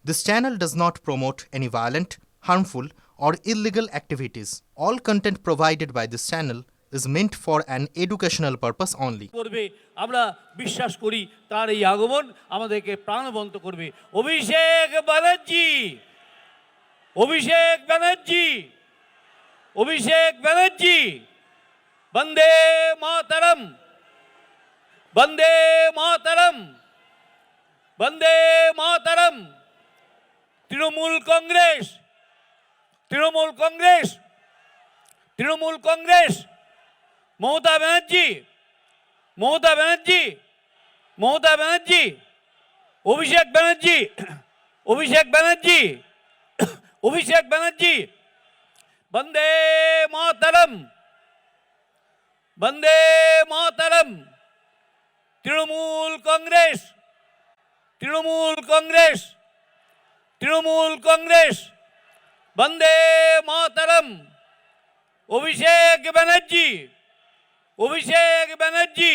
This channel does not promote any violent, harmful, or illegal activities. All content provided by this channel is meant for an educational purpose only. করবে আমরা বিশ্বাস করি তার এই আগমন আমাদেরকে প্রাণবন্ত করবে। অভিষেক ব্যানার্জি, অভিষেক ব্যানার্জি, অভিষেক ব্যানার্জি, বন্দে মাতরম, বন্দে মাতরম, বন্দে মাতরম। তৃণমূল কংগ্রেস, তৃণমূল কংগ্রেস, তৃণমূল কংগ্রেস, মমতা ব্যানার্জি, মমতা ব্যানার্জি, মমতা ব্যানার্জি, অভিষেক ব্যানার্জি, অভিষেক ব্যানার্জি, অভিষেক ব্যানার্জি, বন্দে মাতরম, বন্দে মাতরম। তৃণমূল কংগ্রেস, তৃণমূল কংগ্রেস, তৃণমূল কংগ্রেস, বন্দে মাতরম। অভিষেক ব্যানার্জি, অভিষেক ব্যানার্জি,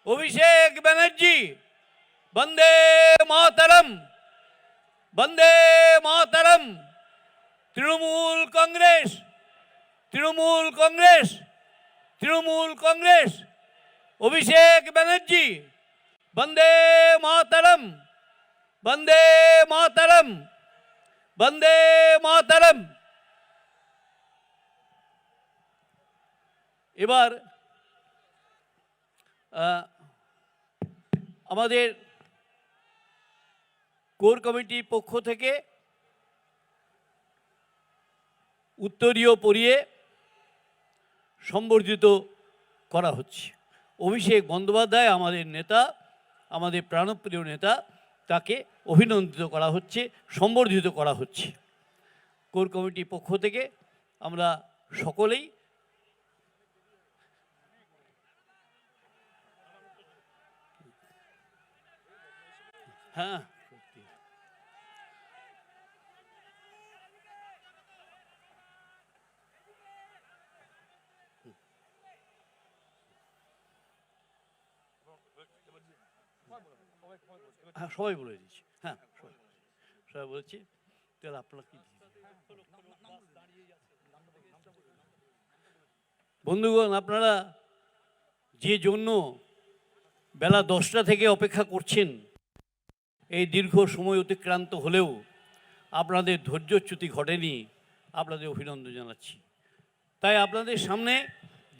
অভিষেক ব্যানার্জি, বন্দে মাতরম, বন্দে মাতরম। তৃণমূল কংগ্রেস, তৃণমূল কংগ্রেস, তৃণমূল কংগ্রেস, অভিষেক ব্যানার্জি, বন্দে মাতরম, বন্দে মাতরম, বন্দে মাতরম। এবার আমাদের কোর কমিটির পক্ষ থেকে উত্তরীয় পরিয়ে সম্বর্ধিত করা হচ্ছে। অভিষেক বন্দ্যোপাধ্যায় আমাদের নেতা, আমাদের প্রাণপ্রিয় নেতা, তাকে অভিনন্দিত করা হচ্ছে, সম্বর্ধিত করা হচ্ছে। কোর কমিটির পক্ষ থেকে আমরা সকলেই হ্যাঁ হ্যাঁ সবাই বলে দিচ্ছি, হ্যাঁ সবাই বলেছি। তাহলে আপনারা কি বন্ধুগণ, আপনারা যে জন্য বেলা 10টা থেকে অপেক্ষা করছেন, এই দীর্ঘ সময় অতিক্রান্ত হলেও আপনাদের ধৈর্যচ্যুতি ঘটেনি, আপনাদের অভিনন্দন জানাচ্ছি। তাই আপনাদের সামনে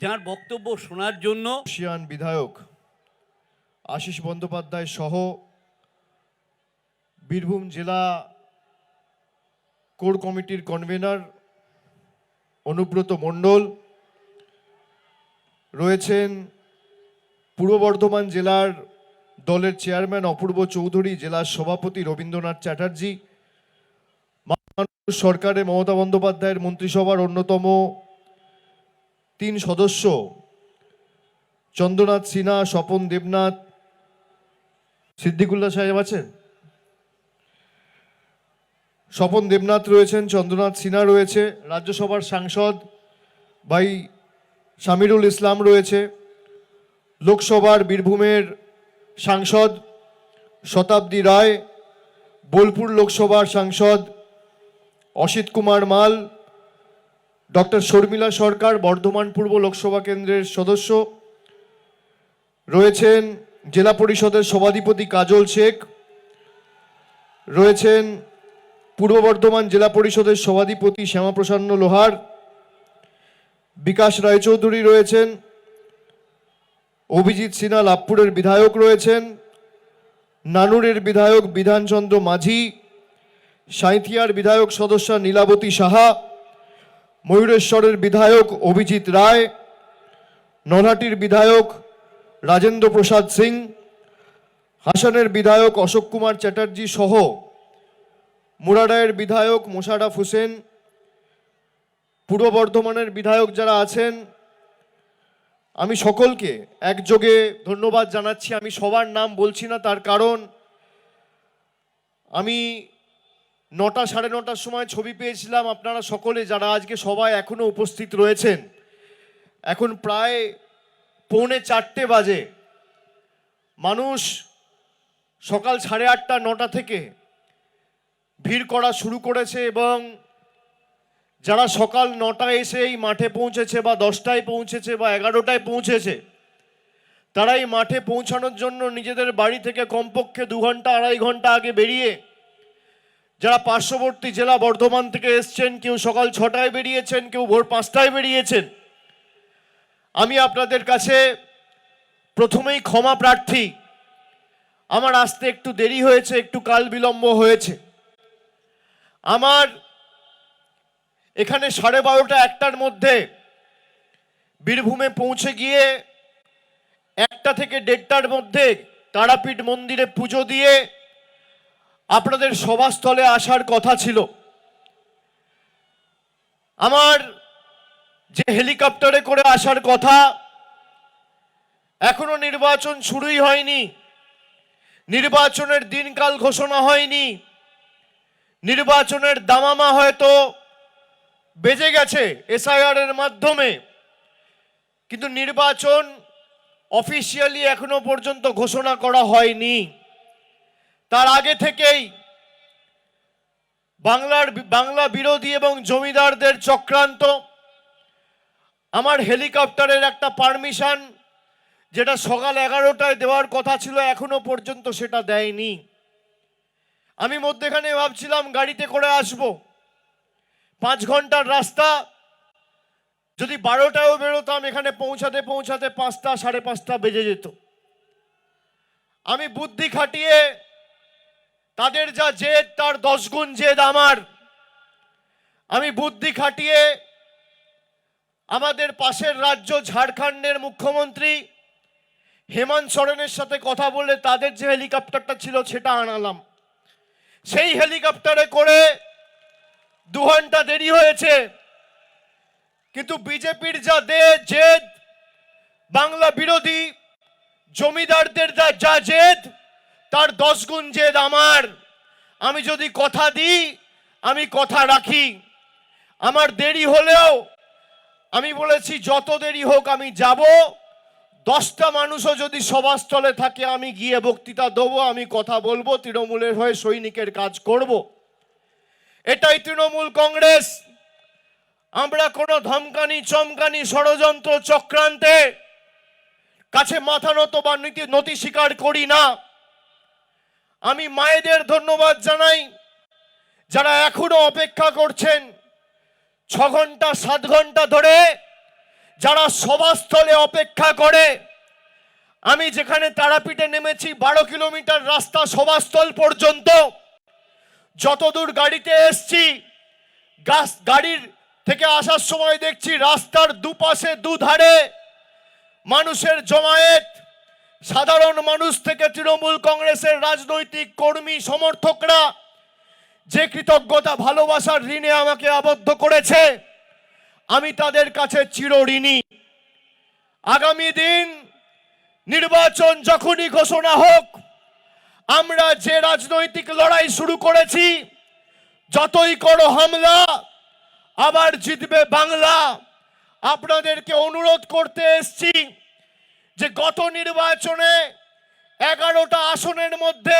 যার বক্তব্য শোনার জন্য বর্ষীয়ান বিধায়ক আশিস বন্দ্যোপাধ্যায় সহ বীরভূম জেলা কোর কমিটির কনভেনর অনুব্রত মণ্ডল রয়েছেন, পূর্ব বর্ধমান জেলার দলের চেয়ারম্যান অপূর্ব চৌধুরী, জেলার সভাপতি রবীন্দ্রনাথ চ্যাটার্জি, সরকারে মমতা বন্দ্যোপাধ্যায়ের মন্ত্রিসভার অন্যতম 3 সদস্য চন্দ্রনাথ সিনহা, স্বপন দেবনাথ, সিদ্দিকুল্লাহ সাহেব আছেন, স্বপন দেবনাথ রয়েছেন, চন্দ্রনাথ সিনহা রয়েছে, রাজ্যসভার সাংসদ ভাই শামিরুল ইসলাম রয়েছে, লোকসভার বীরভূমের সাংসদ শতাব্দী রায়, বোলপুর লোকসভার সাংসদ অসিত কুমার মাল, ডক্টর শর্মিলা সরকার বর্ধমান পূর্ব লোকসভা কেন্দ্রের সদস্য রয়েছেন, জেলা পরিষদের সভাধিপতি কাজল শেখ রয়েছেন, পূর্ব বর্ধমান জেলা পরিষদের সভাধিপতি শ্যামাপ্রসন্ন লোহার, বিকাশ রায়চৌধুরী রয়েছেন, অভিজিৎ সিনহা লাভপুরের বিধায়ক রয়েছেন, নানুরের বিধায়ক বিধানচন্দ্র মাঝি, সাঁইথিয়ার বিধায়ক সদস্যা নীলাবতী সাহা, ময়ূরেশ্বরের বিধায়ক অভিজিৎ রায়, নলহাটির বিধায়ক রাজেন্দ্র প্রসাদ সিং, হাসানের বিধায়ক অশোক কুমার চ্যাটার্জি সহ মুরাডায়ের বিধায়ক মোশাররফ হোসেন, পূর্ব বর্ধমানের বিধায়ক যারা আছেন, আমি সকলকে একযোগে ধন্যবাদ জানাচ্ছি। আমি সবার নাম বলছি না, তার কারণ আমি 9টা সাড়ে 9টার সময় ছবি পেয়েছিলাম। আপনারা সকলে যারা আজকে সবাই এখনো উপস্থিত রয়েছেন, এখন প্রায় 3:45 বাজে। মানুষ সকাল 8:30 9টা থেকে ভিড় করা শুরু করেছে এবং যারা সকাল 9টায় এসে এই মাঠে পৌঁছেছে বা 10টায় পৌঁছেছে বা 11টায় পৌঁছেছে, তারা এই মাঠে পৌঁছানোর জন্য নিজেদের বাড়ি থেকে কমপক্ষে 2 ঘন্টা 2.5 ঘন্টা আগে বেরিয়ে, যারা পার্শ্ববর্তী জেলা বর্ধমান থেকে এসছেন, কেউ সকাল 6টায় বেরিয়েছেন, কেউ ভোর 5টায় বেরিয়েছেন, আমি আপনাদের কাছে প্রথমেই ক্ষমা প্রার্থী। আমার আসতে একটু দেরি হয়েছে, একটু কাল বিলম্ব হয়েছে। আমার এখানে 12:30 1টার মধ্যে বীরভূমে পৌঁছে গিয়ে 1টা থেকে 1:30টার মধ্যে তারাপীঠ মন্দিরে পুজো দিয়ে আপনাদের সভাস্থলে আসার কথা ছিল। আমার যে হেলিকপ্টারে করে আসার কথা, এখনো নির্বাচন শুরুই হয়নি, নির্বাচনের দিনকাল ঘোষণা হয়নি, নির্বাচনের দামামা হয়তো বেজে গেছে এসআইআর এর মাধ্যমে, কিন্তু নির্বাচন অফিসিয়ালি এখনো পর্যন্ত ঘোষণা করা হয়নি। তার আগে থেকেই বাংলা বিরোধী এবং জমিদারদের চক্রান্ত, আমার হেলিকপ্টারের একটা পারমিশন যেটা সকাল 11টায় দেওয়ার কথা ছিল, এখনো পর্যন্ত সেটা দেয়নি। আমি মধ্যেখানে ভাবছিলাম গাড়িতে করে আসব, 5 ঘন্টার রাস্তা, যদি 12টায়ও বেরোতাম এখানে পৌঁছাতে পৌঁছাতে 5টা 5:30 বেজে যেত। আমি বুদ্ধি খাটিয়ে, তাদের যা জেদ তার 10 গুণ জেদ আমার, আমি বুদ্ধি খাটিয়ে আমাদের পাশের রাজ্য ঝাড়খণ্ডের মুখ্যমন্ত্রী হেমন্ত সোরেনের সাথে কথা বলে তাদের যে হেলিকপ্টারটা ছিল সেটা আনালাম। সেই হেলিকপ্টারে করে 2 ঘন্টা দেরি হয়েছে, কিন্তু বিজেপির যা জেদ, বাংলা বিরোধী জমিদারদের যা জেদ তার 10 গুণ জেদ আমার। আমি যদি কথা দিই আমি কথা রাখি। আমার দেরি হলেও আমি বলেছি যত দেরি হোক আমি যাব, 10টা মানুষও যদি সভাস্থলে থাকে আমি গিয়ে বক্তৃতা দেবো, আমি কথা বলবো, তৃণমূলের হয়ে সৈনিকের কাজ করব। এটাই তৃণমূল কংগ্রেস। আমরা কোনো ধমকানি চমকানি ষড়যন্ত্র চক্রান্তে কাছে মাথা নত বা নতি স্বীকার করি না। আমি মায়েদের ধন্যবাদ জানাই যারা এখনো অপেক্ষা করছেন, 6 ঘন্টা 7 ঘন্টা ধরে যারা সভাস্থলে অপেক্ষা করে। আমি যেখানে তারাপীঠে নেমেছি 12 কিলোমিটার রাস্তা সভাস্থল পর্যন্ত, যতদূর গাড়িতে এসছি গাড়ির থেকে আসার সময় দেখছি রাস্তার দুপাশে দুধারে মানুষের জমায়েত, সাধারণ মানুষ থেকে তৃণমূল কংগ্রেসের রাজনৈতিক কর্মী সমর্থকরা যে কৃতজ্ঞতা ভালোবাসার ঋণে আমাকে আবদ্ধ করেছে, আমি তাদের কাছে চিরঋণী। আগামী দিন নির্বাচন যখনই ঘোষণা হোক, আমরা যে রাজনৈতিক লড়াই শুরু করেছি, যতই করো হামলা আবার জিতবে বাংলা, আপনাদেরকে অনুরোধ করতে এসেছি যে গত নির্বাচনে 11টা আসনের মধ্যে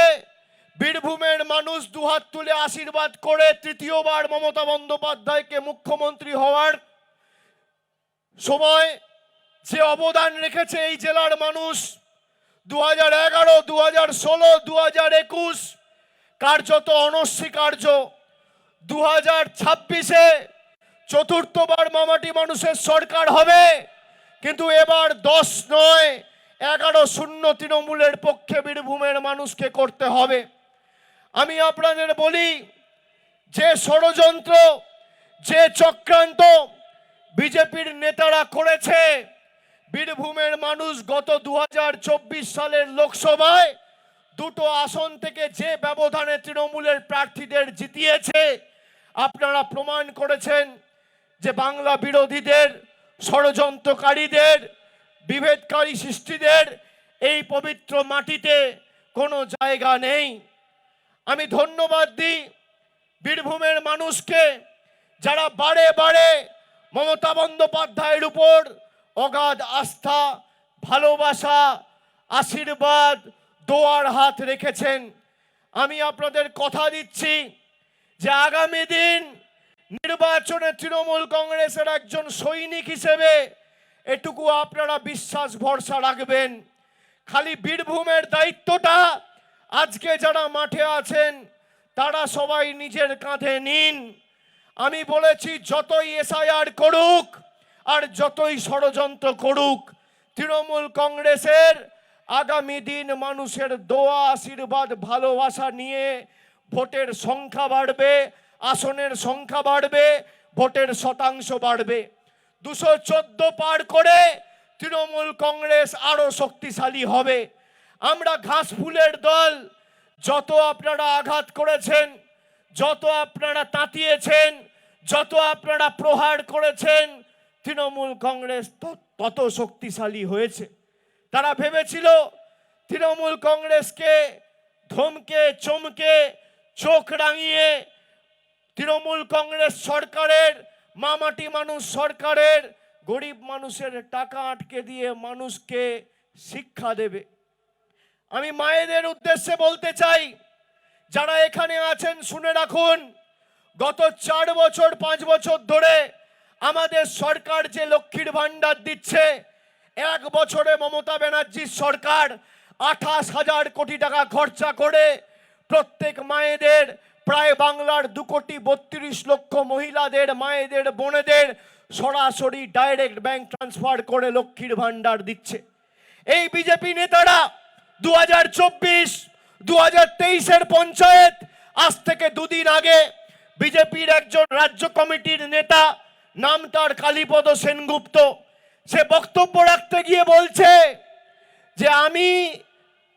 বীরভূমের মানুষ দুহাত তুলে আশীর্বাদ করে তৃতীয়বার মমতা বন্দ্যোপাধ্যায়কে মুখ্যমন্ত্রী হওয়ার সময় যে অবদান রেখেছে এই জেলার মানুষ, 2011, 2016, 2021 কার্যত অনস্বীকার্য। 2026-এ চতুর্থবার মামাটি মানুষের সরকার হবে, কিন্তু এবার 10 নয় 11-0 তৃণমূলের পক্ষে বীরভূমের মানুষকে করতে হবে। আমি আপনাদের বলি, যে ষড়যন্ত্র যে চক্রান্ত বিজেপির নেতারা করেছে, বীরভূমের মানুষ গত 2024 সালের লোকসভায় 2টো আসন থেকে যে ব্যবধানে তৃণমূলের প্রার্থীদের জিতিয়েছে, আপনারা প্রমাণ করেছেন যে বাংলা বিরোধীদের, ষড়যন্ত্রকারীদের, বিভেদকারী সৃষ্টিদের এই পবিত্র মাটিতে কোনো জায়গা নেই। আমি ধন্যবাদ দিই বীরভূমের মানুষকে যারা বারে বারে মমতা বন্দ্যোপাধ্যায়ের উপর অগাধ আস্থা, ভালোবাসা, আশীর্বাদ, দোয়ার হাত রেখেছেন। আমি আপনাদের কথা দিচ্ছি যে আগামী দিন নির্বাচনে তৃণমূল কংগ্রেসের একজন সৈনিক হিসেবে এটুকু আপনারা বিশ্বাস ভরসা রাখবেন, খালি বীরভূমের দায়িত্বটা আজকে যারা মাঠে আছেন তারা সবাই নিজের কাঁধে নিন। আমি বলেছি যতই এসআইআর করুক আর যতই ষড়যন্ত্র করুক, তৃণমূল কংগ্রেসের আগামী দিন মানুষের দোয়া আশীর্বাদ ভালোবাসা নিয়ে ভোটের সংখ্যা বাড়বে, আসনের সংখ্যা বাড়বে, ভোটের শতাংশ বাড়বে। 214 পার করে তৃণমূল কংগ্রেস আরো শক্তিশালী হবে। আমরা ঘাস ফুলের দল, যত আপনারা আঘাত করেছেন, যত আপনারা তাতিয়েছেন, যত আপনারা প্রহার করেছেন, তৃণমূল কংগ্রেস তত শক্তিশালী হয়েছে। তারা ভেবেছিল তৃণমূল কংগ্রেসকে ধমকে চমকে চোখ রাঙিয়ে তৃণমূল কংগ্রেস সরকারের, মামাটি মানুষ সরকারের গরিব মানুষের টাকা আটকে দিয়ে মানুষকে শিক্ষা দেবে। আমি মায়েদের উদ্দেশ্যে বলতে চাই, যারা এখানে আছেন শুনে রাখুন, গত 4 বছর 5 বছর ধরে আমাদের সরকার যে লক্ষ্মীর ভান্ডার দিচ্ছে, 1 বছরে মমতা ব্যানার্জির সরকার 28,000 কোটি টাকা খরচা করে প্রত্যেক মায়েদের, প্রায় বাংলার 2,32,00,000 মহিলাদের, মায়েদের, বোনেদের সরাসরি ডাইরেক্ট ব্যাংক ট্রান্সফার করে লক্ষ্মীর ভান্ডার দিচ্ছে। এই বিজেপি নেতারা 2024, 2023-এর পঞ্চায়েত, আজ থেকে 2 দিন আগে বিজেপির একজন রাজ্য কমিটির নেতা, নাম তার কালীপদ সেনগুপ্ত, সে বক্তব্য রাখতে গিয়ে বলছে যে আমি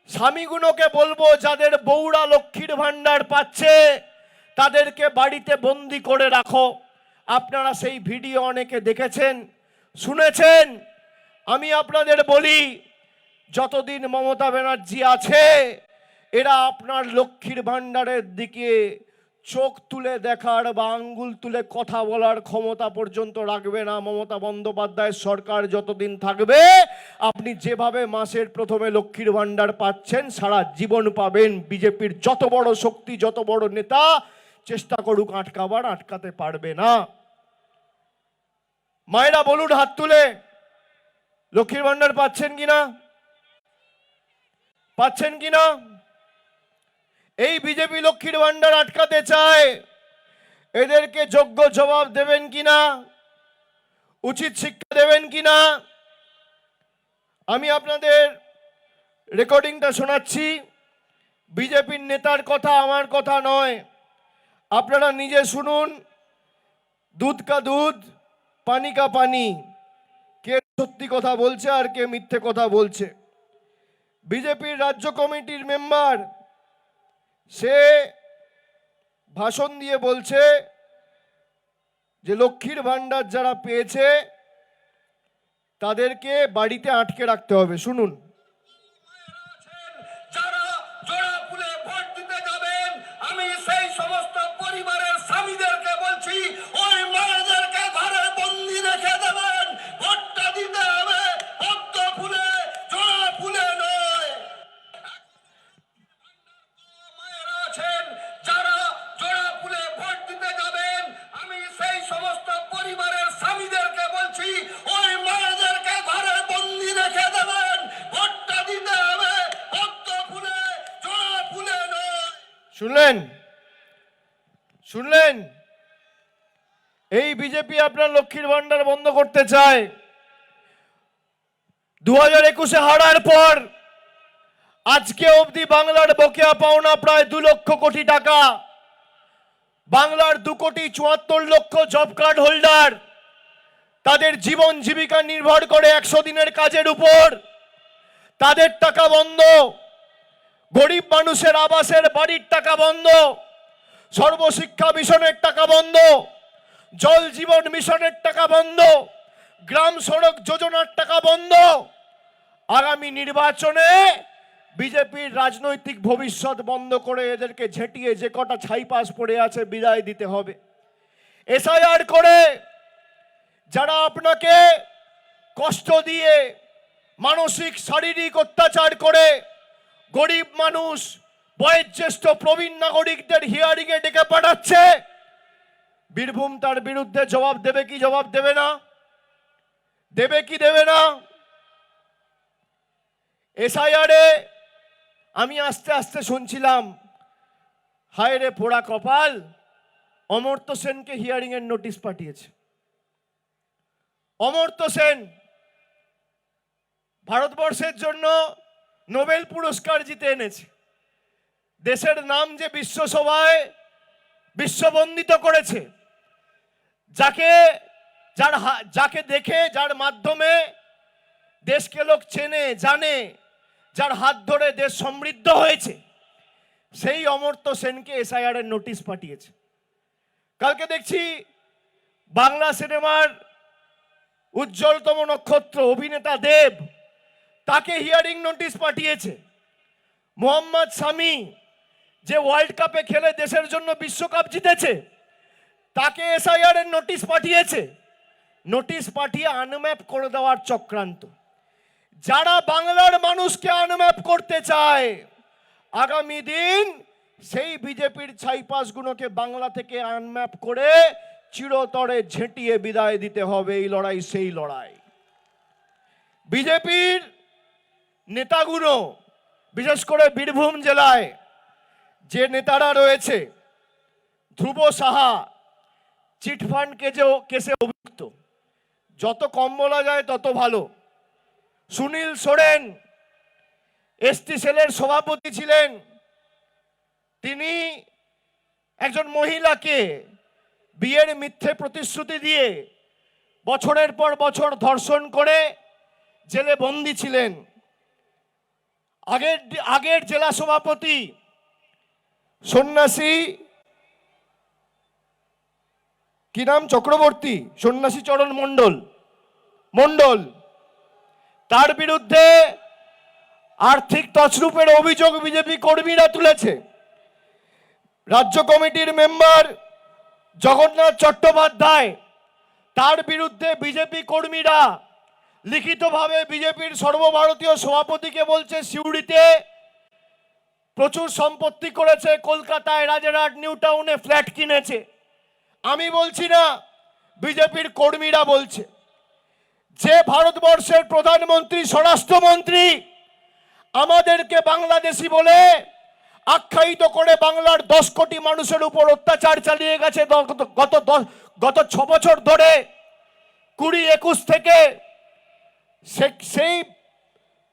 স্বামীগুলোকে বলবো যাদের বউরা লক্ষ্মীর ভান্ডার পাচ্ছে তাদেরকে বাড়িতে বন্দি করে রাখো। আপনারা সেই ভিডিও অনেকে দেখেছেন, শুনেছেন। আমি আপনাদের বলি, যতদিন মমতা ব্যানার্জি আছে এরা আপনার লক্ষ্মীর ভান্ডারের দিকে চোখ তুলে দেখার বা আঙ্গুল তুলে কথা বলার ক্ষমতা পর্যন্ত রাখবে না। মমতা বন্দ্যোপাধ্যায়ের সরকার যতদিন থাকবে আপনি যেভাবে মাসের প্রথমে লক্ষ্মীর ভান্ডার পাচ্ছেন সারা জীবন পাবেন। বিজেপির যত বড় শক্তি, যত বড় নেতা চেষ্টা করুক আটকাবার, আটকাতে পারবে না। মায়েরা বলুন হাত তুলে, লক্ষ্মীর ভান্ডার পাচ্ছেন কিনা? পাচ্ছেন কিনা? এই বিজেপি লক্ষ্মীর ভান্ডার আটকাতে চায়, এদেরকে যোগ্য জবাব দেবেন কিনা, উচিত শিক্ষা দেবেন কিনা? আমি আপনাদের রেকর্ডিংটা শোনাচ্ছি, বিজেপির নেতার কথা, আমার কথা নয়, আপনারা নিজে শুনুন। দুধ কা দুধ, পানি কা পানি, কে সত্যি কথা বলছে আর কে মিথ্যে কথা বলছে। বিজেপির রাজ্য কমিটির মেম্বার, সে ভাষণ দিয়ে বলছে যে লক্ষ্মীর ভান্ডার যারা পেয়েছে তাদেরকে বাড়িতে আটকে রাখতে হবে। শুনুন। যারা জোড়াফুলে ভোট দিতে যাবেন, আমি সেই সমস্ত পরিবারের স্বামীদেরকে বলছি, ওই মায়েদেরকে ঘরে বন্দি রেখে দেবেন। ভোটটা দিতে হবে পদ্ম ফুলে, জোড়াফুলে নয়। মায়েরা আছেন যারা জোড়াফুলে ভোট দিতে যাবেন, আমি সেই সমস্ত পরিবারের স্বামীদেরকে বলছি, ওই মায়েদেরকে ঘরে বন্দি রেখে দেবেন। ভোটটা দিতে হবে পদ্ম ফুলে, জোড়াফুলে নয়। শুনলেন? শুনলেন? এই বিজেপি আপনার লক্ষ্মীর ভান্ডার বন্ধ করতে চায়। 2021-এ হারার পর আজকে অবধি বাংলার বকেয়া পাওনা প্রায় 2 লক্ষ কোটি টাকা। বাংলার 2,74,00,000 জব কার্ড হোল্ডার, তাদের জীবন জীবিকা নির্ভর করে 100 দিনের কাজের উপর, তাদের টাকা বন্ধ। গরিব মানুষের আবাসের বাড়ির টাকা বন্ধ, সর্বশিক্ষা মিশনের টাকা বন্ধ, জল জীবন মিশনের টাকা বন্ধ, গ্রাম সড়ক যোজনার টাকা বন্ধ। আগামী নির্বাচনে বিজেপির রাজনৈতিক ভবিষ্যৎ বন্ধ করে এদেরকে ঝেঁটিয়ে যে কটা ছাইপাস পড়ে আছে বিদায় দিতে হবে। এসআইআর করে যারা আপনাকে কষ্ট দিয়ে, মানসিক শারীরিক অত্যাচার করে, গরিব মানুষ, বয়োজ্যেষ্ঠ প্রবীণ নাগরিকদের হিয়ারিং এ ডেকে পাঠাচ্ছে। বীরভূম তার বিরুদ্ধে জবাব দেবে কি জবাব দেবে না? দেবে কি দেবে না? এসআইআরে আমি আস্তে আস্তে শুনছিলাম, হায় রে পোড়া কপাল, অমর্ত্য সেনকে হিয়ারিং এর নোটিশ পাঠিয়েছে। অমর্ত্য সেন ভারতবর্ষের জন্য নোবেল পুরস্কার জিতে এনেছে। দেশের নাম যে বিশ্বসভায় বিশ্ববন্দিত করেছে, যাকে দেখে, যার মাধ্যমে দেশকে লোক চেনে জানে, যার হাত ধরে দেশ সমৃদ্ধ হয়েছে, সেই অমর্ত্য সেনকে এসআইআর এর নোটিশ পাঠিয়েছে। কালকে দেখছি বাংলা সিনেমার উজ্জ্বলতম নক্ষত্র অভিনেতা দেব, তাকে হিয়ারিং নোটিশ পাঠিয়েছে। মোহাম্মদ শামি, যে ওয়ার্ল্ড কাপে খেলে দেশের জন্য বিশ্বকাপ জিতেছে, তাকে এসআইআর এর নোটিশ পাঠিয়েছে। নোটিশ পাঠিয়ে আনম্যাপ করে দেওয়ার চক্রান্ত। যারা বাংলার মানুষকে আনম্যাপ করতে চায়, আগামী দিন সেই বিজেপির ছাইপাসগুলোকে বাংলা থেকে আনম্যাপ করে চিরতরে ঝেঁটিয়ে বিদায় দিতে হবে। এই লড়াই সেই লড়াই। বিজেপির নেতাগুলো, বিশেষ করে বীরভূম জেলায় যে নেতারা রয়েছে, ধ্রুব সাহা চিটফান্ড কেসে অভিযুক্ত, যত কম বলা যায় তত ভালো। সুনীল সোরেন এসটি সেলের সভাপতি ছিলেন, তিনি একজন মহিলাকে বিয়ের মিথ্যে প্রতিশ্রুতি দিয়ে বছরের পর বছর ধর্ষণ করে জেলে বন্দী ছিলেন। আগের জেলা সভাপতি সন্ন্যাসী, কি নাম, চক্রবর্তী, সন্ন্যাসী চরণ মণ্ডল, তার বিরুদ্ধে আর্থিক তছরূপের অভিযোগ বিজেপি কর্মীরা তুলেছে। রাজ্য কমিটির মেম্বার জগন্নাথ চট্টোপাধ্যায়, তার বিরুদ্ধে বিজেপি কর্মীরা লিখিতভাবে বিজেপির সর্বভারতীয় সভাপতিকে বলছে সিউড়িতে প্রচুর সম্পত্তি করেছে, কলকাতায় রাজারহাট নিউ টাউনে ফ্ল্যাট কিনেছে। আমি বলছি না, বিজেপির কর্মীরা বলছে। যে ভারতবর্ষের প্রধানমন্ত্রী, স্বরাষ্ট্রমন্ত্রী আমাদেরকে বাংলাদেশি বলে আখ্যায়িত করে বাংলার 10 কোটি মানুষের উপর অত্যাচার চালিয়ে গেছে গত 6 বছর ধরে, 20-21 থেকে, সেই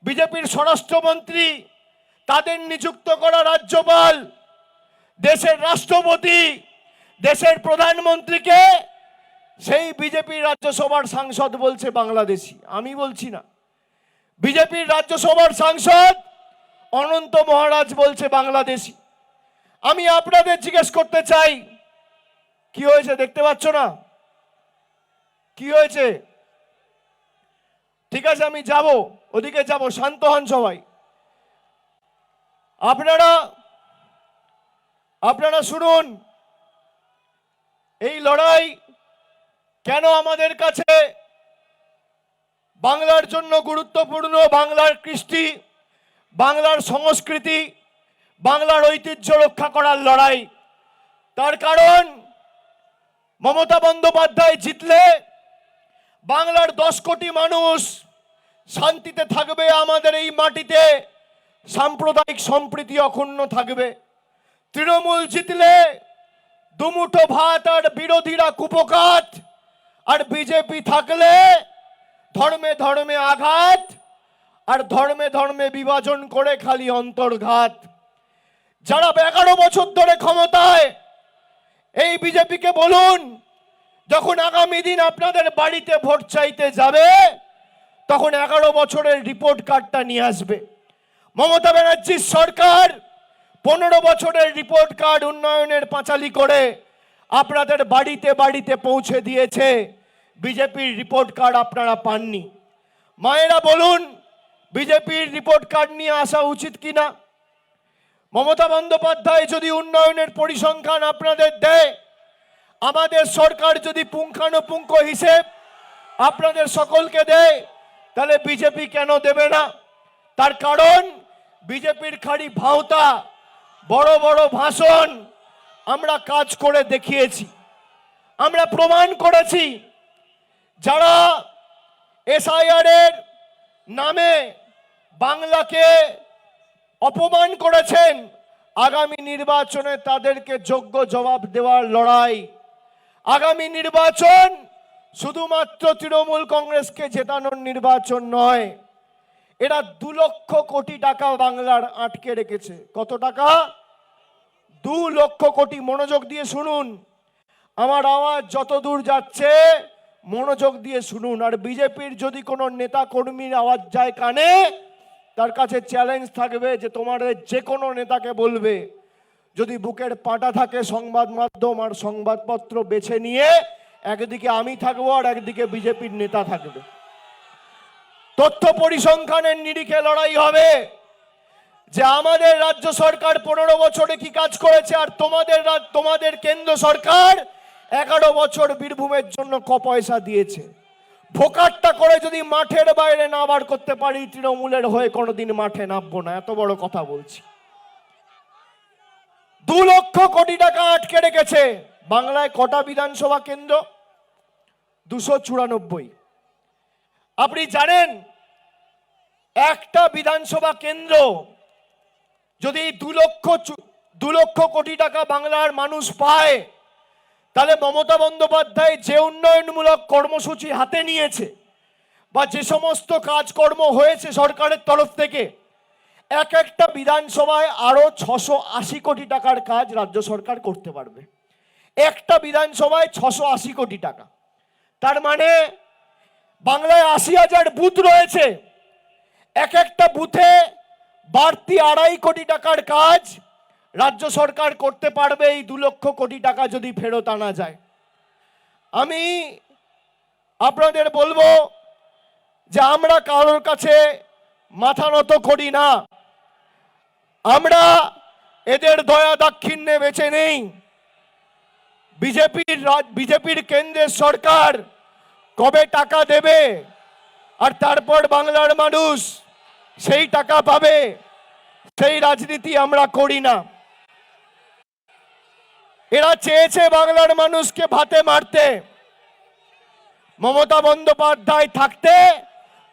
বিজেপির স্বরাষ্ট্রমন্ত্রী, তাদের নিযুক্ত করা রাজ্যপাল, দেশের রাষ্ট্রপতি, দেশের প্রধানমন্ত্রীকে সেই বিজেপির রাজ্যসভার সাংসদ বলছে বাংলাদেশি। আমি বলছি না, বিজেপির রাজ্যসভার সাংসদ অনন্ত মহারাজ বলছে বাংলাদেশি। আমি আপনাদের জিজ্ঞেস করতে চাই, কি হয়েছে দেখতে পাচ্ছ না? কি হয়েছে? ঠিক আছে, আমি যাব, ওদিকে যাব, শান্ত হন সবাই। আপনারা শুনুন, এই লড়াই কেন আমাদের কাছে বাংলার জন্য গুরুত্বপূর্ণ। বাংলার কৃষ্টি, বাংলার সংস্কৃতি, বাংলার ঐতিহ্য রক্ষা করার লড়াই। তার কারণ, মমতা বন্দ্যোপাধ্যায় জিতলে বাংলার 10 কোটি মানুষ শান্তিতে থাকবে, আমাদের এই মাটিতে সাম্প্রদায়িক সম্প্রীতি অক্ষুণ্ণ থাকবে। তৃণমূল জিতলে দুমুঠো ভাত আর বিরোধীরা কুপোকাত, আর বিজেপি থাকলে ধর্মে ধর্মে আঘাত আর ধর্মে ধর্মে বিভাজন করে খালি অন্তর্ঘাত। যারা 11 বছর ধরে ক্ষমতায়, এই বিজেপিকে বলুন, যখন আগামী দিন আপনাদের বাড়িতে ভোট চাইতে যাবে, তখন 11 বছরের রিপোর্ট কার্ডটা নিয়ে আসবে। মমতা ব্যানার্জির সরকার 15 বছরের রিপোর্ট কার্ড উন্নয়নের পাঁচালি করে আপনাদের বাড়িতে বাড়িতে পৌঁছে দিয়েছে। বিজেপির রিপোর্ট কার্ড আপনারা পাননি। মায়েরা বলুন, বিজেপির রিপোর্ট কার্ড নিয়ে আসা উচিত কিনা? মমতা বন্দ্যোপাধ্যায় যদি উন্নয়নের পরিসংখ্যান আপনাদের দেয়, আমাদের সরকার যদি পুঙ্খানুপুঙ্খ হিসেব আপনাদের সকলকে দেয়, তাহলে বিজেপি কেন দেবে না? তার কারণ, বিজেপির খালি ভাওতা, বড় বড় ভাষণ, আমরা কাজ করে দেখিয়েছি। আমরা প্রমাণ করেছি যারা এসআইআর এর নামে বাংলাকে অপমান করেছেন, আগামী নির্বাচনে তাদেরকে যোগ্য জবাব দেওয়ার লড়াই। আগামী নির্বাচন শুধুমাত্র তৃণমূল কংগ্রেসকে জেতানোর নির্বাচন নয়, এরা 2 লক্ষ কোটি টাকা বাংলার আটকে রেখেছে। কত টাকা? 2 লক্ষ কোটি। মনোযোগ দিয়ে শুনুন, আমার আওয়াজ যত দূর যাচ্ছে মনোযোগ দিয়ে শুনুন। আর বিজেপির যদি কোনো নেতা কর্মীর আওয়াজ যায় কানে, তার কাছে চ্যালেঞ্জ থাকবে যে তোমাদের যে কোনো নেতাকে বলবে, যদি বুকের পাটা থাকে সংবাদ মাধ্যম আর সংবাদপত্র বেছে নিয়ে একদিকে আমি থাকবো আর একদিকে বিজেপির নেতা থাকবে। তথ্য পরিসংখ্যানের নিরিখে লড়াই হবে যে আমাদের রাজ্য সরকার 15 বছরে কি কাজ করেছে আর তোমাদের কেন্দ্র সরকার 11 বছর বীরভূমের জন্য ক পয়সা দিয়েছে। ফোকাটটা করে যদি মাঠের বাইরে না বার করতে পারি, তৃণমূলের হয়ে কোনোদিন মাঠে নামবো না। এত বড় কথা বলছি। 2 লক্ষ কোটি টাকা আটকে রেখেছে। বাংলায় কটা বিধানসভা কেন্দ্র? 294। আপনি জানেন একটা বিধানসভা কেন্দ্র যদি 2 লক্ষ কোটি টাকা বাংলার মানুষ পায়, তাহলে মমতা বন্দ্যোপাধ্যায় যে উন্নয়নমূলক কর্মসূচি হাতে নিয়েছে বা যে সমস্ত কাজকর্ম হয়েছে সরকারের তরফ থেকে, এক একটা বিধানসভায় আরো 680 কোটি টাকার কাজ রাজ্য সরকার করতে পারবে। একটা বিধানসভায় 680 কোটি টাকা। তার মানে বাংলায় 80,000 বুথ রয়েছে, এক একটা বুথে বাড়তি 2.5 কোটি টাকার কাজ রাজ্য সরকার করতে পারবে এই 2 লক্ষ কোটি টাকা যদি ফেরত আনা যায়। আমি আপনাদের বলবো যে আমরা কারোর কাছে মাথা নত করি না, আমরা এদের দয়া দাক্ষিণ্যে বেঁচে নেই। বিজেপির কেন্দ্রের সরকার কবে টাকা দেবে আর তারপর বাংলার মানুষ সেই টাকা পাবে, সেই রাজনীতি আমরা করি না। এরা চেয়েছে বাংলার মানুষকে ভাতে মারতে। মমতা বন্দ্যোপাধ্যায় থাকতে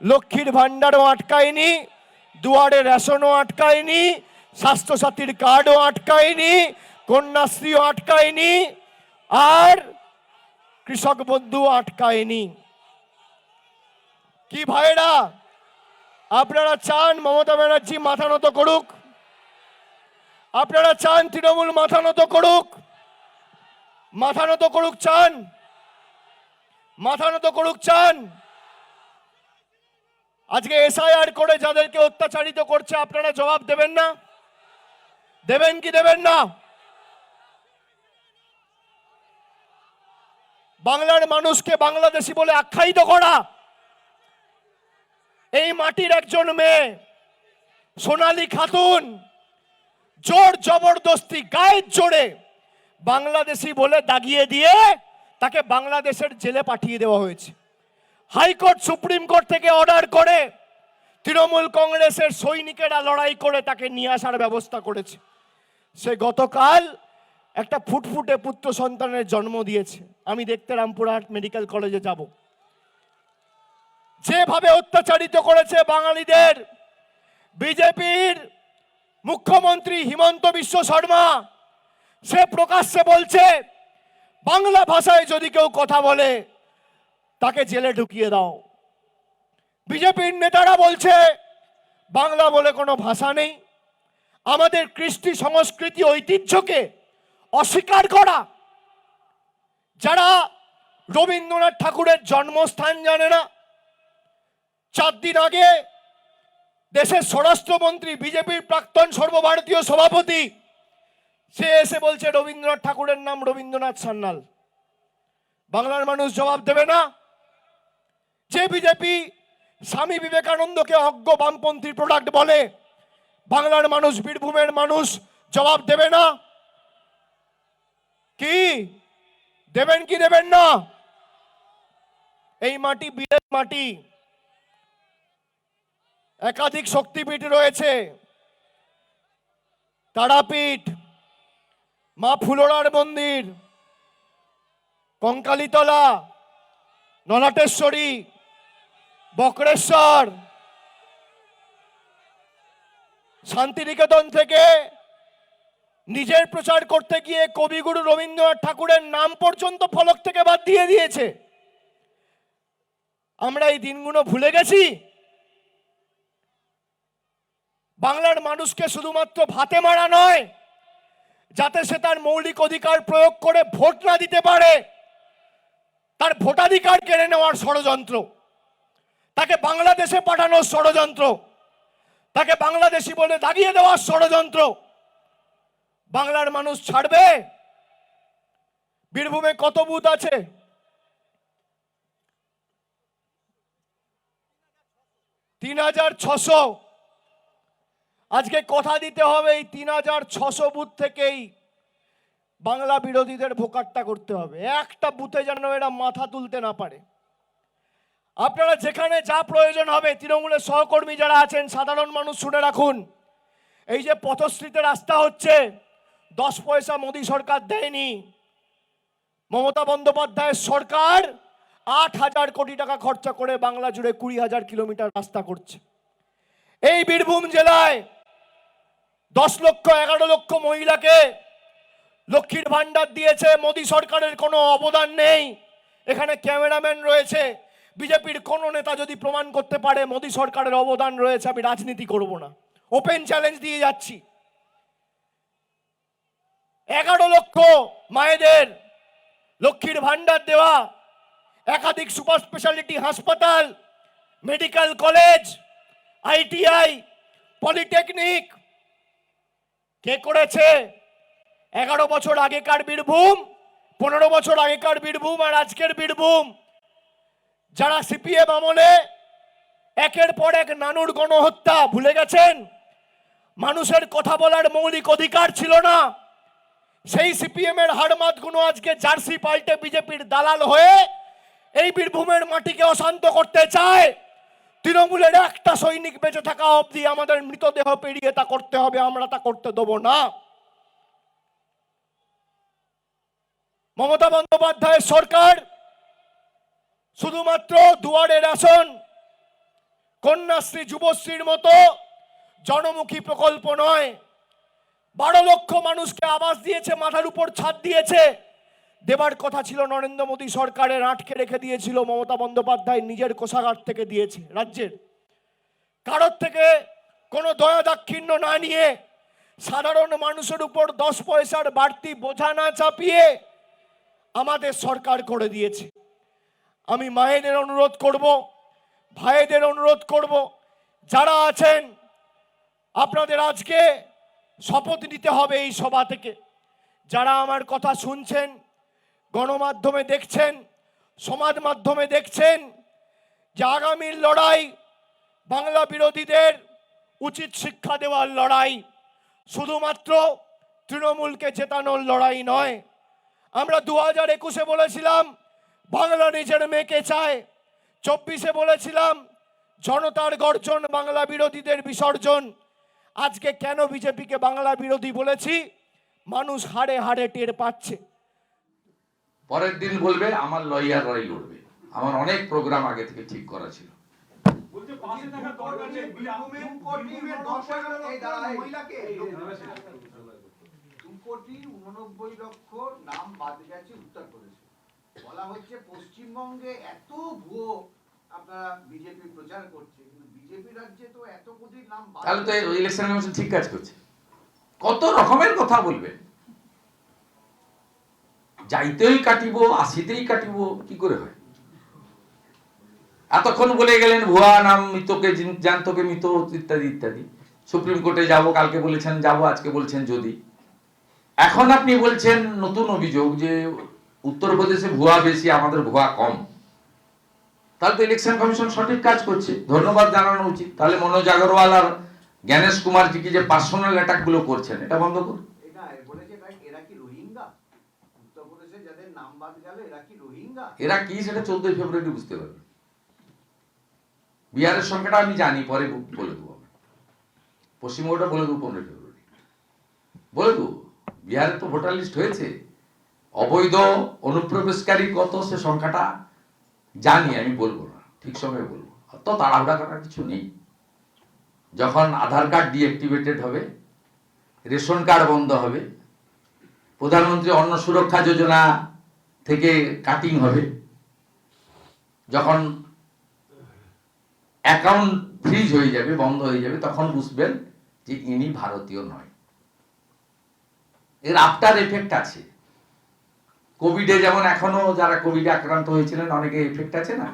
লক্ষ্মীর ভান্ডারও আটকায়নি, দুয়ারে রেশনও আটকায়নি, স্বাস্থ্যসাথীর কার্ডও আটকায়নি, কন্যাশ্রীও আটকায়নি, আর কৃষক বন্ধু আটকায়নি। কি ভাইরা, আপনারা চান মমতা ব্যানার্জি মাথা নত করুক? আপনারা চান তৃণমূল মাথা নত করুক? মাথা নত করুক চান? মাথা নত করুক চান? আজকে এসআইআর করে যাদেরকে অত্যাচারিত করছে আপনারা জবাব দেবেন না? দেবেন কি দেবেন না? বাংলার মানুষকে বাংলাদেশি বলে আখ্যায়িত করা, এই মাটির একজন মেয়ে সোনালী খাতুন জোর জবরদস্তি গায়ের জোরে বাংলাদেশি বলে দাগিয়ে দিয়ে তাকে বাংলাদেশের জেলে পাঠিয়ে দেওয়া হয়েছে। হাইকোর্ট সুপ্রিম কোর্ট থেকে অর্ডার করে তৃণমূল কংগ্রেসের সৈনিকেরা লড়াই করে তাকে নিয়ে আসার ব্যবস্থা করেছে। সে গতকাল একটা ফুটফুটে পুত্র সন্তানের জন্ম দিয়েছে। আমি দেখতে রামপুরহাট মেডিকেল কলেজে যাব। যেভাবে অত্যাচারিত করেছে বাঙালিদের বিজেপির মুখ্যমন্ত্রী হিমন্ত বিশ্ব শর্মা, সে প্রকাশ্যে বলছে বাংলা ভাষায় যদি কেউ কথা বলে তাকে জেলে ঢুকিয়ে দাও। বিজেপির নেতারা বলছে বাংলা বলে কোনো ভাষা নেই। আমাদের কৃষ্টি সংস্কৃতি ঐতিহ্যকে অস্বীকার করা, যারা রবীন্দ্রনাথ ঠাকুরের জন্মস্থান জানে না। 4 দিন আগে দেশের স্বরাষ্ট্রমন্ত্রী বিজেপির প্রাক্তন সর্বভারতীয় সভাপতি সে এসে বলছে রবীন্দ্রনাথ ঠাকুরের নাম রবীন্দ্রনাথ সান্যাল। বাংলার মানুষ জবাব দেবে না? যে বিজেপি স্বামী বিবেকানন্দকে অজ্ঞ বামপন্থী প্রোডাক্ট বলে, বাংলার মানুষ, বীরভূমের মানুষ জবাব দেবে না? কি দেবেন কি দেবেন না? এই মাটি বীরের মাটি, একাধিক শক্তিপীঠ রয়েছে। তারাপীঠ, মা ফুলোরার মন্দির, কঙ্কালীতলা, নলাটেশ্বরী, বক্রেশ্বর, শান্তিনিকেতন থেকে নিজের প্রচার করতে গিয়ে কবিগুরু রবীন্দ্রনাথ ঠাকুরের নাম পর্যন্ত ফলক থেকে বাদ দিয়ে দিয়েছে। আমরা এই দিনগুলো ভুলে গেছি। বাংলার মানুষকে শুধুমাত্র ভাতে মারা নয়, যাতে সে তার মৌলিক অধিকার প্রয়োগ করে ভোট না দিতে পারে, তার ভোটাধিকার কেড়ে নেওয়ার ষড়যন্ত্র, তাকে বাংলাদেশে পাঠানোর ষড়যন্ত্র, তাকে বাংলাদেশি বলে দাগিয়ে দেওয়ার ষড়যন্ত্র বাংলার মানুষ ছাড়বে? বীরভূমে কত বুথ আছে? ৩,৬০০। আজকে কথা দিতে হবে এই ৩,৬০০ বুথ থেকেই বাংলা বিরোধীদের ভোকাট্টা করতে হবে। একটা বুথে যেন এরা মাথা তুলতে না পারে। আপনারা যেখানে যা প্রয়োজন হবে, তৃণমূলের সহকর্মী যারা আছেন, সাধারণ মানুষ শুনে রাখুন, এই যে পথশ্রীতে রাস্তা হচ্ছে, 10 পয়সা মোদী সরকার দেয়নি। মমতা বন্দ্যোপাধ্যায়ের সরকার 8,000 কোটি টাকা খরচা করে বাংলা জুড়ে 20,000 কিলোমিটার রাস্তা করছে। এই বীরভূম জেলায় 10 লক্ষ 11 লক্ষ মহিলাকে লক্ষ্মীর ভান্ডার দিয়েছে, মোদী সরকারের কোনো অবদান নেই। এখানে ক্যামেরাম্যান রয়েছে, বিজেপির কোন নেতা যদি প্রমাণ করতে পারে মোদী সরকারের অবদান রয়েছে, আমি রাজনীতি করব না। ওপেন চ্যালেঞ্জ দিয়ে যাচ্ছি। 11 লক্ষ মায়েদের লক্ষ্মীর ভান্ডার দেওয়া, একাধিক সুপার স্পেশালিটি হাসপাতাল, মেডিকেল কলেজ, ITI, পলিটেকনিক কে করেছে? 11 বছর আগেকার বীরভূম, 15 বছর আগেকার বীরভূম আর আজকের বীরভূম। যারা সিপিএম আমলে একের পর এক নানুর গণহত্যা ভুলে গেছেন, মানুষের কথা বলার মৌলিক অধিকার ছিল না, সেই সিপিএম এর হাড়মাতগুলো আজকে জার্সি পাল্টে বিজেপির দালাল হয়ে এই বীরভূমের মাটিকে অশান্ত করতে চায়। তৃণমূলের একটা সৈনিক বেঁচে থাকা অবধি আমাদের মৃতদেহ পেরিয়ে তা করতে হবে, আমরা তা করতে দেব না। মমতা বন্দ্যোপাধ্যায়ের সরকার শুধুমাত্র দুয়ারে রেশন, কন্যাশ্রী, যুবশ্রীর মতো জনমুখী প্রকল্প নয়, 12 লক্ষ মানুষকে আবাস দিয়েছে, মাথার উপর ছাদ দিয়েছে। দেবার কথা ছিল নরেন্দ্র মোদী সরকারের, আটকে রেখে দিয়েছিল মমতা বন্দ্যোপাধ্যায় নিজের কোষাগার থেকে দিয়েছে। রাজ্যের কারোর থেকে কোনো দয়া দাক্ষিণ্য না নিয়ে, সাধারণ মানুষের উপর 10 পয়সার বাড়তি বোঝা না চাপিয়ে আমাদের সরকার করে দিয়েছে। আমি মায়েদের অনুরোধ করব, ভাইদের অনুরোধ করব, যারা আছেন আপনাদের আজকে শপথ নিতে হবে এই সভা থেকে। যারা আমার কথা শুনছেন, গণমাধ্যমে দেখছেন, সমাজ মাধ্যমে দেখছেন, যে আগামীর লড়াই বাংলা বিরোধীদের উচিত শিক্ষা দেওয়ার লড়াই, শুধুমাত্র তৃণমূলকে জেতানোর লড়াই নয়। আমরা 2021-এ বলেছিলাম বাংলা নিজের মেয়েকে চায়, 24-এ বলেছিলাম জনতার গর্জন, বাংলা বিরোধীদের বিসর্জন। আজকে কেন বিজেপিকে বাংলা বিরোধী বলেছি, মানুষ হাড়ে হাড়ে টের পাচ্ছে। পরের দিন বলবে আমার লয়াররাই লড়বে। আমার অনেক প্রোগ্রাম আগে থেকে ঠিক করা ছিল। বলা হচ্ছে পশ্চিমবঙ্গে এত ভুয়ো আপনারা বিজেপি প্রচার করছে, কিন্তু বিজেপি রাজ্যে তো এত কোটির নাম। তাহলে তো ইলেকশন কমিশন ঠিক কাজ করছে। কত রকমের কথা বলবেন, যাইতেই কাটিব, আসিতেই কাটিব, কি করে হয়? এতক্ষণ বলে গেলেন ভুয়া নাম, মৃতকে জ্যান্তকে মৃত, ইত্যাদি ইত্যাদি। সুপ্রিম কোর্টে যাব, কালকে বলেছেন যাব, আজকে বলছেন যদি। এখন আপনি বলছেন নতুন অভিযোগ যে উত্তরপ্রদেশে ভুয়া বেশি, আমাদের ভুয়া কম। তাহলে তো ইলেকশন কমিশন সঠিক কাজ করছে, ধন্যবাদ জানানো উচিত। তাহলে মনোজ আগরওয়াল আর জ্ঞানেশ কুমার জি কি যে পার্সোনাল অ্যাটাক গুলো করছেন, এটা বন্ধ করুন। এরা কি সেটা 14 ফেব্রুয়ারি বুঝতে পারবে। বিহারের সংখ্যাটা আমি জানি, পরে বলে দেবো। পশ্চিমবঙ্গটা বলে দেবো 15 ফেব্রুয়ারি। বলে দেবো, বিহারে তো ভোটার লিস্ট হয়েছে, অবৈধ অনুপ্রবেশকারী কত সে সংখ্যাটা জানি, আমি বলবো না, ঠিক সময় বলবো, অত তাড়াহুড়া করার কিছু নেই। যখন আধার কার্ড ডিঅ্যাক্টিভেটেড হবে, রেশন কার্ড বন্ধ হবে, প্রধানমন্ত্রী অন্ন সুরক্ষা যোজনা থেকে কাটিং হবে, যখন অ্যাকাউন্ট ফ্রিজ হয়ে যাবে, বন্ধ হয়ে যাবে, তখন বুঝবেন যে ইনি ভারতীয় নয়। এর আফটার এফেক্ট আছে। কোভিডে যেমন এখনো যারা কোভিডে আক্রান্ত হয়েছিলেন অনেকে এফেক্ট আছে না,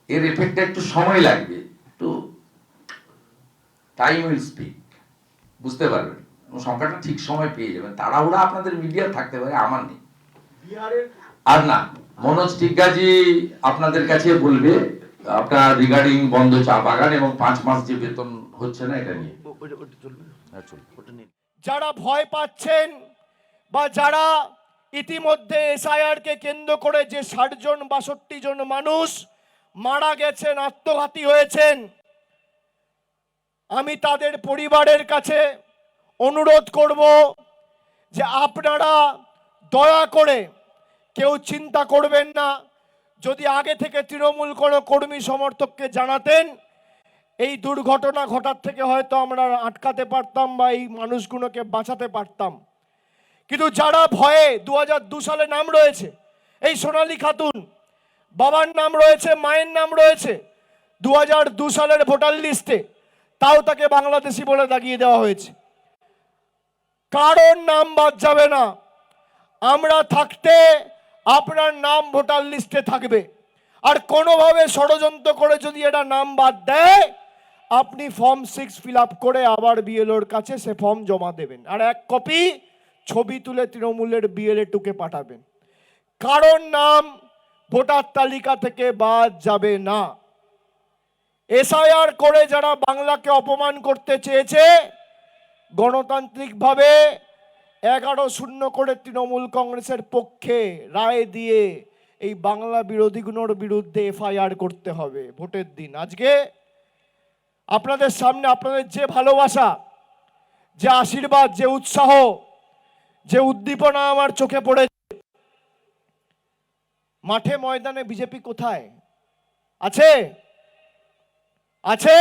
এর এফেক্টটা একটু সময় লাগবে, একটু টাইম উইল স্পিক, বুঝতে পারবেন, সংখ্যাটা ঠিক সময় পেয়ে যাবেন। তাড়াহুড়া আপনাদের মিডিয়া থাকতে পারে, আমার নেই। আর না, মনোজ টিগ্গাজি আপনাদের কাছে বলবে আপনার রিগার্ডিং বন্ধ চা বাগান এবং 5 মাস যে বেতন হচ্ছে না এটা নিয়ে। যারা ভয় পাচ্ছেন বা যারা ইতিমধ্যে এসআইআর কে কেন্দ্র করে যে 60 জন 62 জন মানুষ মারা গেছেন, আত্মঘাতী হয়েছেন, আমি তাদের পরিবারের কাছে অনুরোধ করব যে আপনারা দয়া করে কেউ চিন্তা করবেন না। যদি আগে থেকে তৃণমূল কোনো কর্মী সমর্থককে জানাতেন, এই দুর্ঘটনা ঘটার থেকে হয়তো আমরা আটকাতে পারতাম বা এই মানুষগুলোকে বাঁচাতে পারতাম। কিন্তু যারা ভয়ে 2002 সালে নাম রয়েছে, এই সোনালী খাতুন, বাবার নাম রয়েছে, মায়ের নাম রয়েছে 2002 সালের ভোটার লিস্টে, তাও তাকে বাংলাদেশি বলে দাগিয়ে দেওয়া হয়েছে। কারোর নাম বাদ যাবে না, আমরা থাকতে আপনার নাম ভোটার লিস্টে থাকবে। আর কোনোভাবে ষড়যন্ত্র করে যদি এটা নাম বাদ দেয়, আপনি ফর্ম 6 ফিল আপ করে আবার বিএলওর কাছে সে ফর্ম জমা দেবেন, আর 1 কপি ছবি তুলে তৃণমূলের বিএলএ টুকে পাঠাবেন। কারোর নাম ভোটার তালিকা থেকে বাদ যাবে না। এসআইআর করে যারা বাংলাকে অপমান করতে চেয়েছে, গণতান্ত্রিকভাবে 11-0 করে তৃণমূল কংগ্রেসের পক্ষে রায় দিয়ে এই বাংলা বিরোধীগুলোর বিরুদ্ধে এফআইআর করতে হবে ভোটের দিন। আজকে আপনাদের সামনে আপনাদের যে ভালোবাসা, যে আশীর্বাদ, যে উৎসাহ, যে উদ্দীপনা আমার চোখে পড়েছে, মাঠে ময়দানে বিজেপি কোথায় আছে? আছে?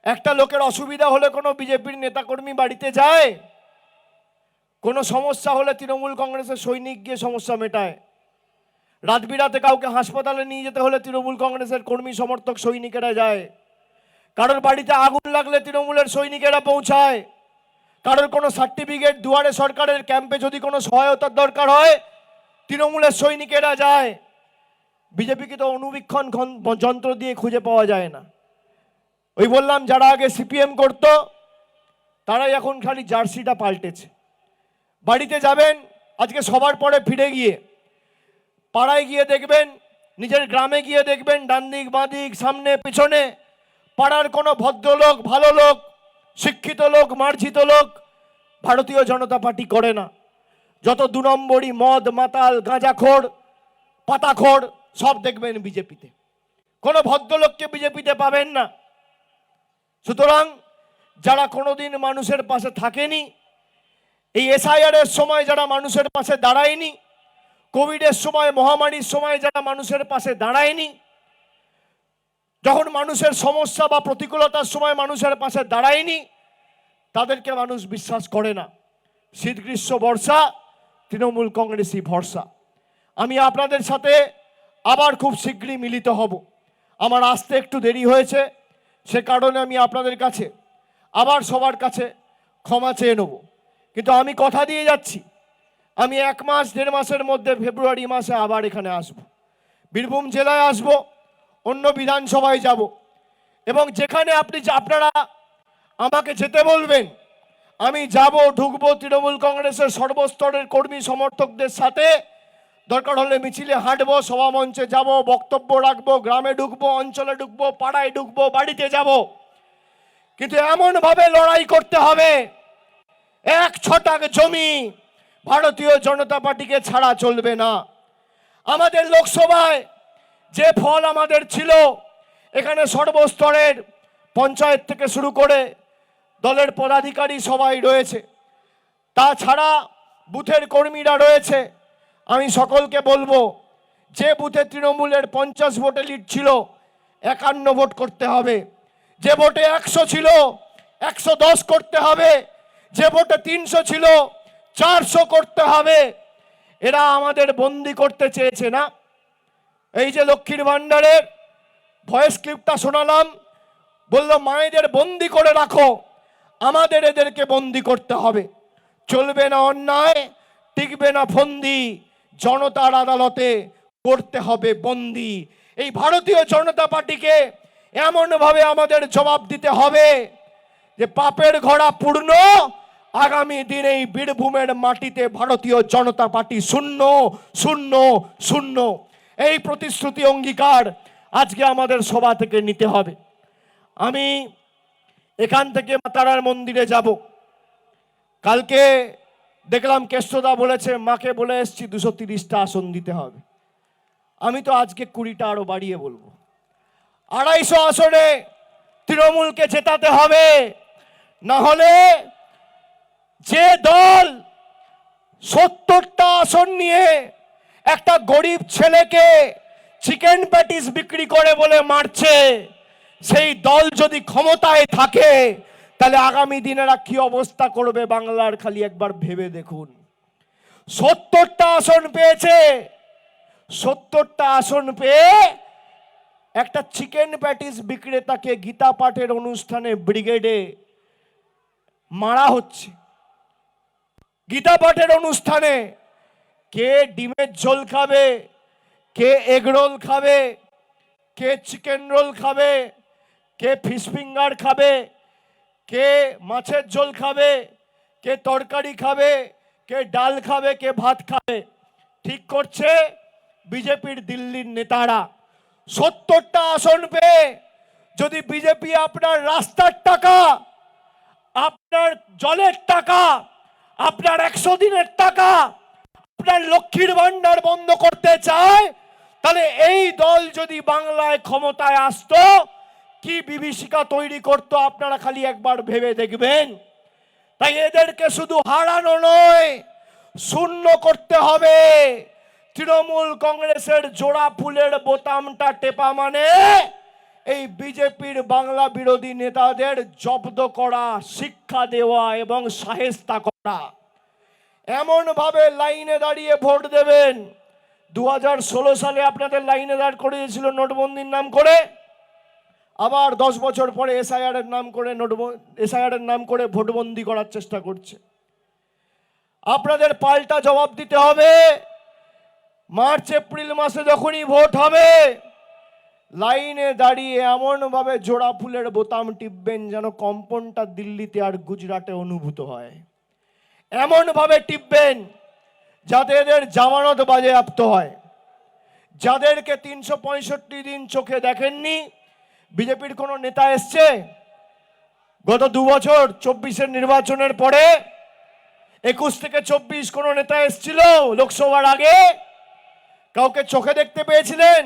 একটা লোকের অসুবিধা হলে কোনো বিজেপির নেতাকর্মী বাড়িতে যায়? কোনো সমস্যা হলে তৃণমূল কংগ্রেসের সৈনিক গিয়ে সমস্যা মেটায়? রাত বিরাতে কাউকে হাসপাতালে নিয়ে যেতে হলে তৃণমূল কংগ্রেসের কর্মী সমর্থক সৈনিকেরা যায়। কারোর বাড়িতে আগুন লাগলে তৃণমূলের সৈনিকেরা পৌঁছায়। কারোর কোনো সার্টিফিকেট, দুয়ারে সরকারের ক্যাম্পে যদি কোনো সহায়তার দরকার হয়, তৃণমূলের সৈনিকেরা যায়। বিজেপিকে তো অনুবীক্ষণ যন্ত্র দিয়ে খুঁজে পাওয়া যায় না। ওই বললাম, যারা আগে সিপিএম করত তারাই এখন খালি জার্সিটা পাল্টেছে। বাড়িতে যাবেন আজকে সবার পরে ফিরে গিয়ে, পাড়ায় গিয়ে দেখবেন, নিজের গ্রামে গিয়ে দেখবেন, ডান দিক বাঁ দিক সামনে পিছনে পাড়ার কোনো ভদ্রলোক, ভালো লোক, শিক্ষিত লোক, মার্জিত লোক ভারতীয় জনতা পার্টি করে না। যত 2 নম্বরই মদ মাতাল, গাঁজাখোর, পাতাখোর সব দেখবেন বিজেপিতে। কোনো ভদ্রলোককে বিজেপিতে পাবেন না। সুতরাং যারা কোনোদিন মানুষের পাশে থাকেনি, এই এসআইআর এর সময় যারা মানুষের পাশে দাঁড়ায়নি, কোভিডের সময়, মহামারীর সময় যারা মানুষের পাশে দাঁড়ায়নি, যখন মানুষের সমস্যা বা প্রতিকূলতার সময় মানুষের পাশে দাঁড়ায়নি, তাদেরকে মানুষ বিশ্বাস করে না। শীত গ্রীষ্ম বর্ষা তৃণমূল কংগ্রেসই ভরসা। আমি আপনাদের সাথে আবার খুব শীঘ্রই মিলিত হব। আমার আসতে একটু দেরি হয়েছে, সে কারণে আমি আপনাদের কাছে আবার সবার কাছে ক্ষমা চেয়ে নেব। কিন্তু আমি কথা দিয়ে যাচ্ছি, আমি 1 মাস 1.5 মাসের মধ্যে ফেব্রুয়ারি মাসে আবার এখানে আসব, বীরভূম জেলায় আসব, অন্য বিধানসভায় যাব, এবং যেখানে আপনারা আমাকে যেতে বলবেন আমি যাব, ঢুকবো। তৃণমূল কংগ্রেসের সর্বস্তরের কর্মী সমর্থকদের সাথে দরকার হলে মিছিলে হাঁটবো, সভামঞ্চে যাব, বক্তব্য রাখবো, গ্রামে ঢুকবো, অঞ্চলে ঢুকবো, পাড়ায় ঢুকবো, বাড়িতে যাব। কিন্তু এমনভাবে লড়াই করতে হবে, 1 ছটাক জমি ভারতীয় জনতা পার্টিকে ছাড়া চলবে না। আমাদের লোকসভায় যে ফল আমাদের ছিল, এখানে সর্বস্তরের পঞ্চায়েত থেকে শুরু করে দলের পদাধিকারী সবাই রয়েছে। তাছাড়া বুথের কর্মীরা রয়েছে, আমি সকলকে বলবো, যে বুথে তৃণমূলের 50 ভোটে লিড ছিল 51 ভোট করতে হবে, যে ভোটে 100 ছিল 110 করতে হবে, যে ভোটে 300 ছিল 400 করতে হবে। এরা আমাদের বন্দি করতে চেয়েছে না? এই যে লক্ষ্মীর ভান্ডারের ভয়েস ক্লিপটা শোনালাম, বললো মায়েদের বন্দি করে রাখো, আমাদের এদেরকে বন্দি করতে হবে। চলবে না অন্যায়, টিকবে না ফন্দি, জনতার আদালতে করতে হবে বন্দি। এই ভারতীয় জনতা পার্টিকে এমনভাবে আমাদের জবাব দিতে হবে যে পাপের ঘোড়া পূর্ণ, আগামী দিনে এই বীরভূমের মাটিতে ভারতীয় জনতা পার্টি শূন্য শূন্য শূন্য। এই প্রতিশ্রুতি অঙ্গীকার আজকে আমাদের সভা থেকে নিতে হবে। আমি এখান থেকে মা তারার মন্দিরে যাব। কালকে দেখলাম কেষ্টদা বলেছে, মাকে বলে এসছি 230টা আসন দিতে হবে। আমি তো আজকে 20টা আরো বাড়িয়ে বলবো। 250 আসনে তৃণমূলকে জেতাতে হবে, না হলে যে দল 70টা আসন নিয়ে একটা গরিব ছেলেকে চিকেন প্যাটিস বিক্রি করে বলে মারছে, সেই দল যদি ক্ষমতায় থাকে তাহলে আগামী দিনেরা কি অবস্থা করবে বাংলার খালি একবার ভেবে দেখুন। 70টা আসন পেয়েছে, 70টা আসন পেয়ে একটা চিকেন প্যাটিস বিক্রেতাকে গীতা পাঠের অনুষ্ঠানে ব্রিগেডে মারা হচ্ছে। গীতা পাঠের অনুষ্ঠানে কে ডিমের ঝোল খাবে, কে এগ রোল খাবে, কে চিকেন রোল খাবে, কে ফিশ ফিঙ্গার খাবে, কে মাছের ঝোল খাবে, কে তরকারি খাবে, কে ডাল খাবে, কে ভাত খাবে, ঠিক করছে বিজেপির দিল্লির নেতারা। 70টা আসন পেয়ে যদি বিজেপি আপনার রাস্তার টাকা, আপনার জলের টাকা, আপনার 100 দিনের টাকা, আপনার লক্ষ্মীর ভান্ডার বন্ধ করতে চায়, তাহলে এই দল যদি বাংলায় ক্ষমতায় আসতো কি বিভীষিকা তৈরি করতো আপনারা খালি একবার ভেবে দেখবেন। তাই এদেরকে শুধু হারানো নয়, শূন্য করতে হবে। তৃণমূল কংগ্রেসের জোড়া ফুলের বোতামটা টেপা মানে এই বিজেপির বাংলা বিরোধী নেতাদের জব্দ করা, শিক্ষা দেওয়া এবং শায়েস্তা করা। এমন ভাবে লাইনে দাঁড়িয়ে ভোট দেবেন। 2016 সালে আপনাদের লাইনে দাঁড় করিয়েছিল নোটবন্দির নাম করে, আবার 10 বছর পরে এসআইআর এর নাম করে ভোটবন্দি করার চেষ্টা করছে। আপনাদের পাল্টা জবাব দিতে হবে। মার্চ এপ্রিল মাসে যখনই ভোট হবে, লাইনে দাঁড়িয়ে এমন ভাবে জোড়া ফুলের বোতাম টিপবেন যেন কম্পনটা দিল্লিতে আর গুজরাটে অনুভূত হয়। এমন ভাবে টিপবেন যাতে এদের জামানত বাজেয়াপ্ত হয়। যাদেরকে 365 দিন চোখে দেখেননি, বিজেপির কোন নেতা এসছে গত 2 বছর 24-এর নির্বাচনের পরে? 21 থেকে 24 কোন নেতা এসছিল লোকসভার আগে? কাউকে চোখে দেখতে পেয়েছিলেন?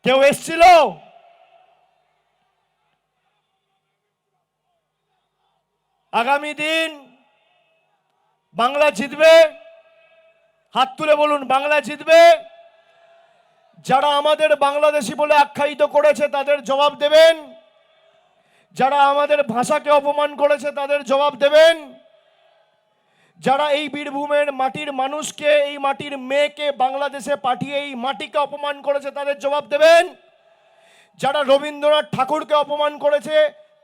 কেউ এসছিল? আগামী দিন বাংলা জিতবে। হাত তুলে বলুন বাংলা জিতবে। যারা আমাদের বাংলাদেশি বলে আখ্যায়িত করেছে তাদের জবাব দেবেন, যারা আমাদের ভাষাকে অপমান করেছে তাদের জবাব দেবেন, যারা এই বীরভূমের মাটির মানুষকে, এই মাটির মেয়েকে বাংলাদেশে পাঠিয়ে এই মাটিকে অপমান করেছে তাদের জবাব দেবেন, যারা রবীন্দ্রনাথ ঠাকুরকে অপমান করেছে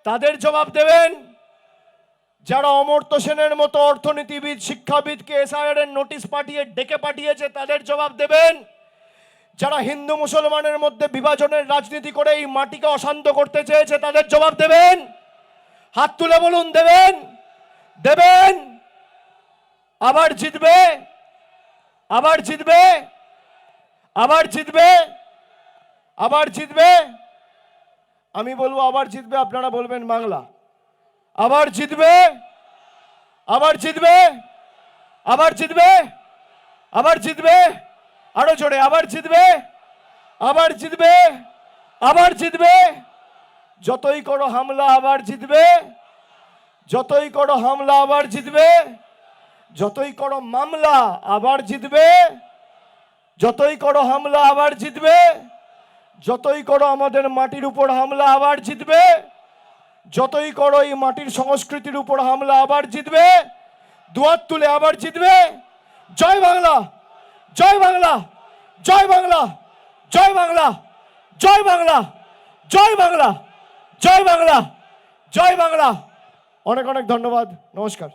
তাদের জবাব দেবেন, যারা অমর্ত্য সেনের মতো অর্থনীতিবিদ, শিক্ষাবিদকে এসআইআর এর নোটিশ পাঠিয়ে ডেকে পাঠিয়েছে তাদের জবাব দেবেন, যারা হিন্দু মুসলমানের মধ্যে বিভাজনের রাজনীতি করে এই মাটিকে অশান্ত করতে চেয়েছে তাদের জবাব দেবেন। হাত তুলে বলুন দেবেন। দেবেন। আবার জিতবে, আবার জিতবে, আবার জিতবে, আবার জিতবে। আমি বলবো আবার জিতবে, আপনারা বলবেন বাংলা। আবার জিতবে, আবার জিতবে, আবার জিতবে, আবার জিতবে, আরো জোরে আবার জিতবে, আবার জিতবে, আবার জিতবে। যতই করো হামলা আবার জিতবে, যতই করো হামলা আবার জিতবে, যতই করো মামলা আবার জিতবে, যতই করো হামলা আবার জিতবে, যতই করো আমাদের মাটির উপর হামলা আবার জিতবে, যতই করো এই মাটির সংস্কৃতির উপর হামলা আবার জিতবে, দুয়ার তুলে আবার জিতবে। জয় বাংলা, জয় বাংলা, জয় বাংলা, জয় বাংলা, জয় বাংলা, জয় বাংলা, জয় বাংলা, জয় বাংলা। অনেক অনেক ধন্যবাদ, নমস্কার।